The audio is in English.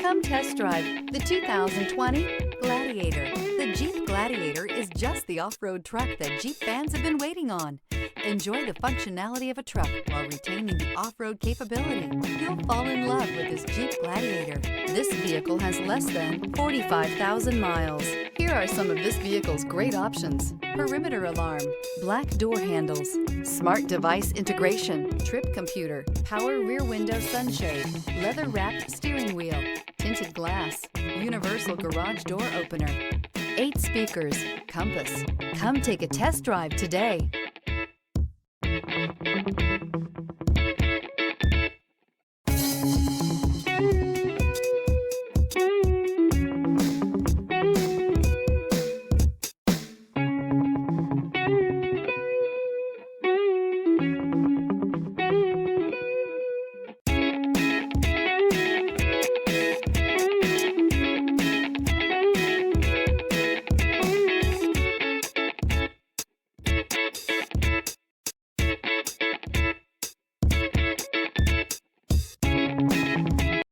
Come test drive the 2020 Gladiator. The Jeep Gladiator is just the off-road truck that Jeep fans have been waiting on. Enjoy the functionality of a truck while retaining the off-road capability. You'll fall in love with this Jeep Gladiator. This vehicle has less than 45,000 miles. Here are some of this vehicle's great options: perimeter alarm, black door handles, smart device integration, trip computer, power rear window sunshade, leather-wrapped steering wheel, tinted glass, universal garage door opener, 8 speakers, compass. Come take a test drive today.